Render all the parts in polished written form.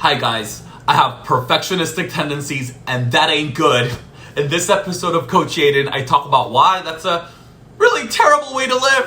Hi guys, I have perfectionistic tendencies and that ain't good. In this episode of Coach Aiden, I talk about why that's a really terrible way to live.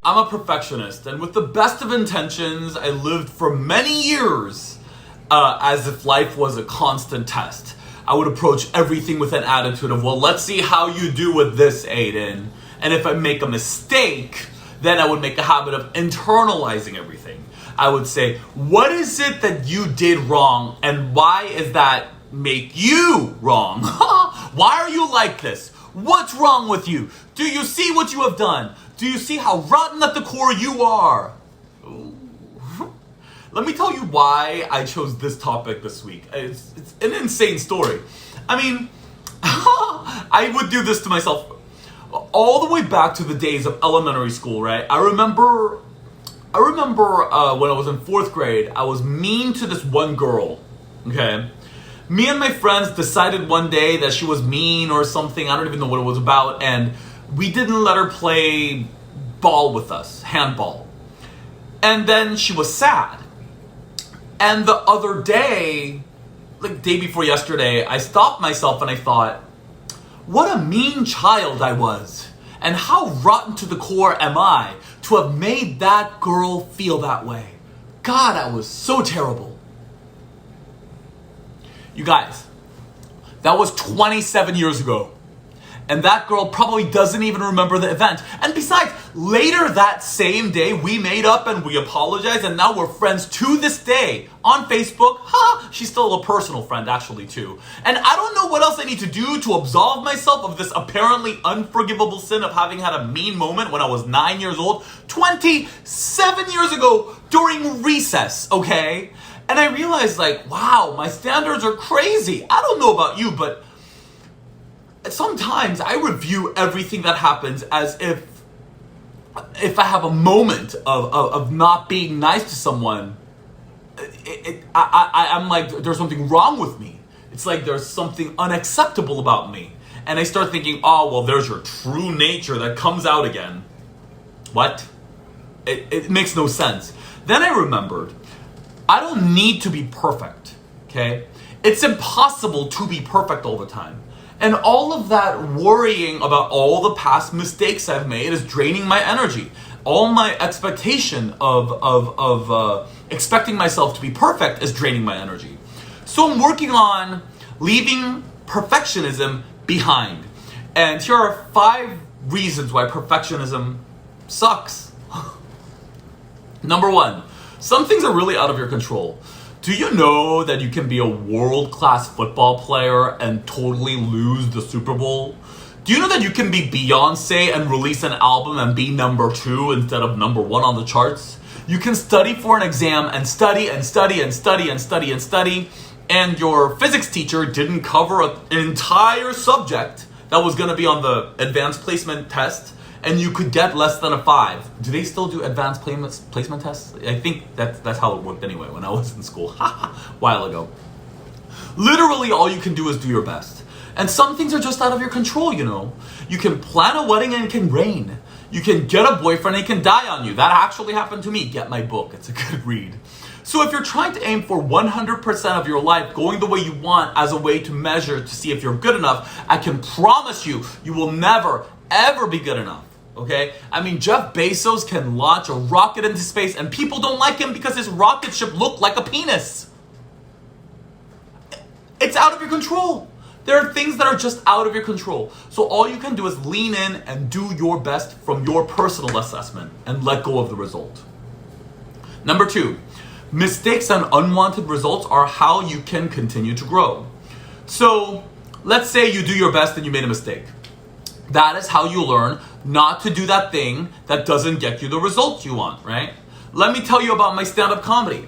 I'm a perfectionist, and with the best of intentions, I lived for many years as if life was a constant test. I would approach everything with an attitude of, well, let's see how you do with this, Aiden. And if I make a mistake, then I would make a habit of internalizing everything. I would say, what is it that you did wrong, and why is that make you wrong? Why are you like this? What's wrong with you? Do you see what you have done? Do you see how rotten at the core you are? Ooh. Let me tell you why I chose this topic this week. It's an insane story. I mean, I would do this to myself all the way back to the days of elementary school, right? I remember when I was in 4th grade, I was mean to this one girl, okay? Me and my friends decided one day that she was mean or something, I don't even know what it was about, and we didn't let her play ball with us, handball. And then she was sad. And the other day, like day before yesterday, I stopped myself and I thought, what a mean child I was. And how rotten to the core am I to have made that girl feel that way. God, I was so terrible. You guys, that was 27 years ago. And that girl probably doesn't even remember the event. And besides, later that same day, we made up and we apologized, and now we're friends to this day on Facebook. She's still a personal friend, actually, too. And I don't know what else I need to do to absolve myself of this apparently unforgivable sin of having had a mean moment when I was 9 years old, 27 years ago during recess, okay? And I realized, like, wow, my standards are crazy. I don't know about you, but sometimes I review everything that happens as if I have a moment of not being nice to someone, I'm like, there's something wrong with me. It's like there's something unacceptable about me. And I start thinking, oh, well, there's your true nature that comes out again. What? It makes no sense. Then I remembered, I don't need to be perfect, okay? It's impossible to be perfect all the time. And all of that worrying about all the past mistakes I've made is draining my energy. All my expectation of expecting myself to be perfect is draining my energy. So I'm working on leaving perfectionism behind. And here are 5 reasons why perfectionism sucks. Number 1, some things are really out of your control. Do you know that you can be a world-class football player and totally lose the Super Bowl? Do you know that you can be Beyonce and release an album and be number 2 instead of number 1 on the charts? You can study for an exam and study and study and study and study and study, and your physics teacher didn't cover an entire subject that was going to be on the advanced placement test, and you could get less than a 5. Do they still do advanced placement tests? I think that's how it worked anyway when I was in school, a while ago. Literally all you can do is do your best. And some things are just out of your control, you know. You can plan a wedding and it can rain. You can get a boyfriend and he can die on you. That actually happened to me. Get my book, it's a good read. So if you're trying to aim for 100% of your life going the way you want as a way to measure to see if you're good enough, I can promise you, you will never, ever be good enough. Okay? I mean, Jeff Bezos can launch a rocket into space and people don't like him because his rocket ship looked like a penis. It's out of your control. There are things that are just out of your control. So all you can do is lean in and do your best from your personal assessment and let go of the result. Number 2, mistakes and unwanted results are how you can continue to grow. So let's say you do your best and you made a mistake. That is how you learn not to do that thing that doesn't get you the results you want, right? Let me tell you about my stand-up comedy.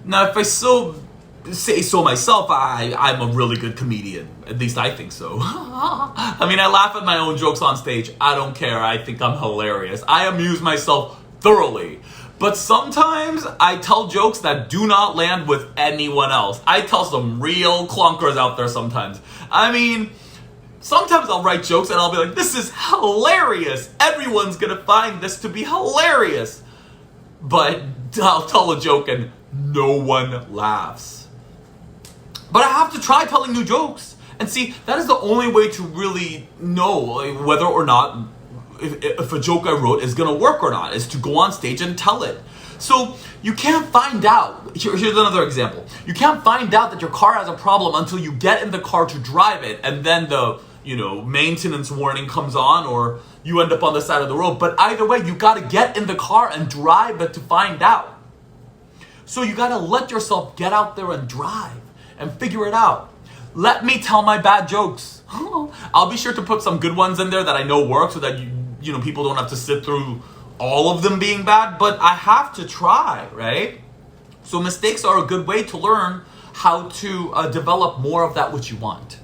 Now, if I say so myself, I'm a really good comedian. At least I think so. I mean, I laugh at my own jokes on stage. I don't care. I think I'm hilarious. I amuse myself thoroughly. But sometimes I tell jokes that do not land with anyone else. I tell some real clunkers out there sometimes. I mean, Sometimes I'll write jokes and I'll be like, this is hilarious. Everyone's going to find this to be hilarious. But I'll tell a joke and no one laughs. But I have to try telling new jokes. And see, that is the only way to really know whether or not if a joke I wrote is going to work or not, is to go on stage and tell it. So you can't find out. Here's another example. You can't find out that your car has a problem until you get in the car to drive it, and then the maintenance warning comes on, or you end up on the side of the road. But either way, you got to get in the car and drive it to find out. So you got to let yourself get out there and drive and figure it out. Let me tell my bad jokes. I'll be sure to put some good ones in there that I know work, so that people don't have to sit through all of them being bad, but I have to try, right? So mistakes are a good way to learn how to develop more of that which you want.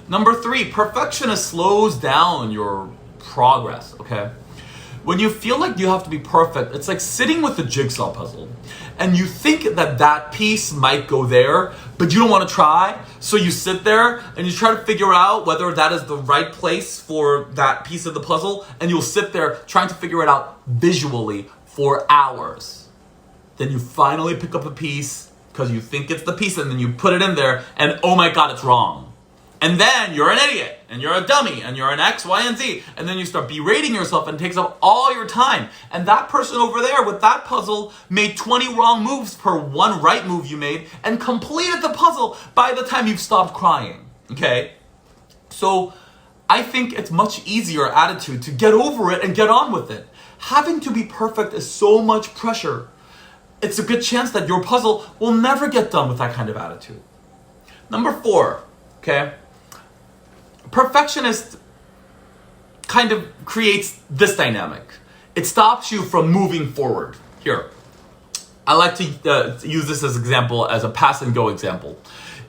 Number 3, perfectionist slows down your progress, okay? When you feel like you have to be perfect, it's like sitting with a jigsaw puzzle, and you think that piece might go there, but you don't want to try, so you sit there and you try to figure out whether that is the right place for that piece of the puzzle, and you'll sit there trying to figure it out visually for hours. Then you finally pick up a piece because you think it's the piece, and then you put it in there, and oh my God, it's wrong. And then you're an idiot, and you're a dummy, and you're an X, Y, and Z. And then you start berating yourself, and it takes up all your time. And that person over there with that puzzle made 20 wrong moves per one right move you made, and completed the puzzle by the time you've stopped crying. Okay? So I think it's much easier attitude to get over it and get on with it. Having to be perfect is so much pressure. It's a good chance that your puzzle will never get done with that kind of attitude. Number 4, okay? Perfectionist kind of creates this dynamic. It stops you from moving forward. Here, I like to use this as example, as a pass and go example.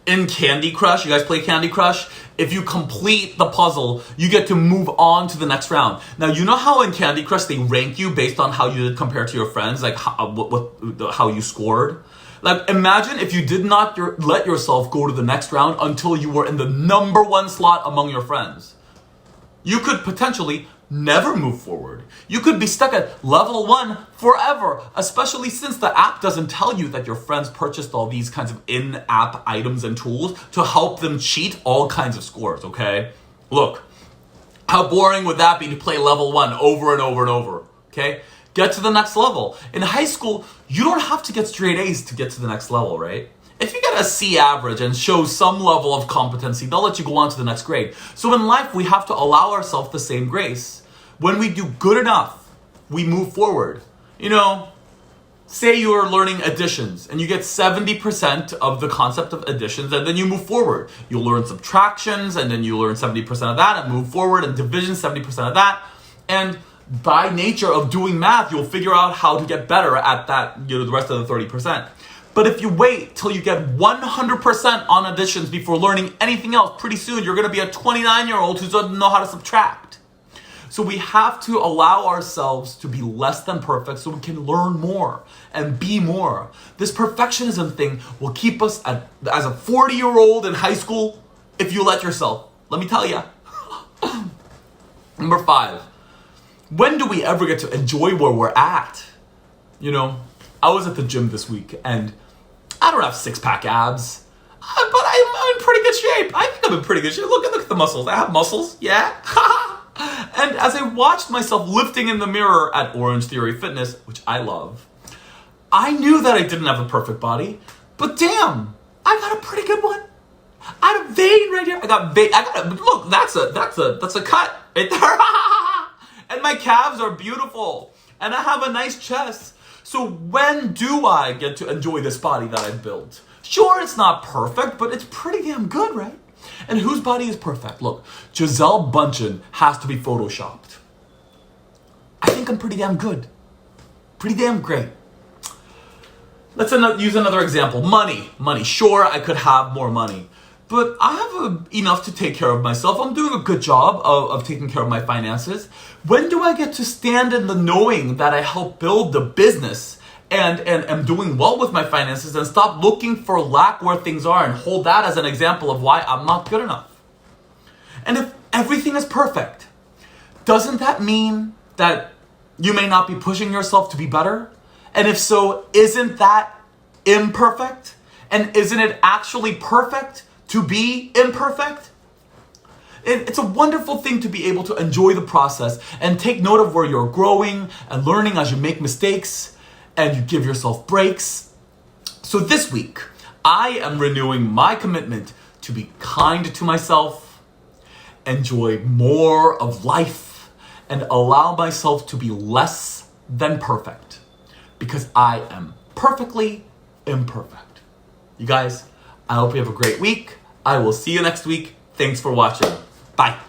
In Candy Crush, you guys play Candy Crush? If you complete the puzzle, you get to move on to the next round. Now, you know how in Candy Crush they rank you based on how you did compared to your friends, like how you scored? Like, imagine if you did not let yourself go to the next round until you were in the number 1 slot among your friends. You could potentially never move forward. You could be stuck at level 1 forever, especially since the app doesn't tell you that your friends purchased all these kinds of in-app items and tools to help them cheat all kinds of scores, okay? Look, how boring would that be to play level 1 over and over and over, okay? Get to the next level. In high school, you don't have to get straight A's to get to the next level, right? If you get a C average and show some level of competency, they'll let you go on to the next grade. So in life, we have to allow ourselves the same grace. When we do good enough, we move forward. Say you are learning additions and you get 70% of the concept of additions, and then you move forward. You'll learn subtractions, and then you learn 70% of that and move forward, and division, 70% of that. And by nature of doing math, you'll figure out how to get better at that, the rest of the 30%. But if you wait till you get 100% on additions before learning anything else, pretty soon you're going to be a 29-year-old who doesn't know how to subtract. So we have to allow ourselves to be less than perfect so we can learn more and be more. This perfectionism thing will keep us as a 40-year-old in high school if you let yourself. Let me tell you. Number 5. When do we ever get to enjoy where we're at? I was at the gym this week, and I don't have 6-pack abs, but I'm in pretty good shape. I think I'm in pretty good shape. Look at the muscles. I have muscles, yeah. And as I watched myself lifting in the mirror at Orange Theory Fitness, which I love, I knew that I didn't have a perfect body, but damn, I got a pretty good one. I had a vein right here. I got look, that's a cut right there. And my calves are beautiful. And I have a nice chest. So when do I get to enjoy this body that I've built? Sure, it's not perfect, but it's pretty damn good, right? And whose body is perfect? Look, Gisele Bündchen has to be photoshopped. I think I'm pretty damn good. Pretty damn great. Let's use another example. Money. Sure, I could have more money. But I have enough to take care of myself. I'm doing a good job of taking care of my finances. When do I get to stand in the knowing that I helped build the business and am doing well with my finances, and stop looking for lack where things are and hold that as an example of why I'm not good enough? And if everything is perfect, doesn't that mean that you may not be pushing yourself to be better? And if so, isn't that imperfect? And isn't it actually perfect to be imperfect? It's a wonderful thing to be able to enjoy the process and take note of where you're growing and learning as you make mistakes and you give yourself breaks. So this week, I am renewing my commitment to be kind to myself, enjoy more of life, and allow myself to be less than perfect, because I am perfectly imperfect. You guys, I hope you have a great week. I will see you next week. Thanks for watching. Bye.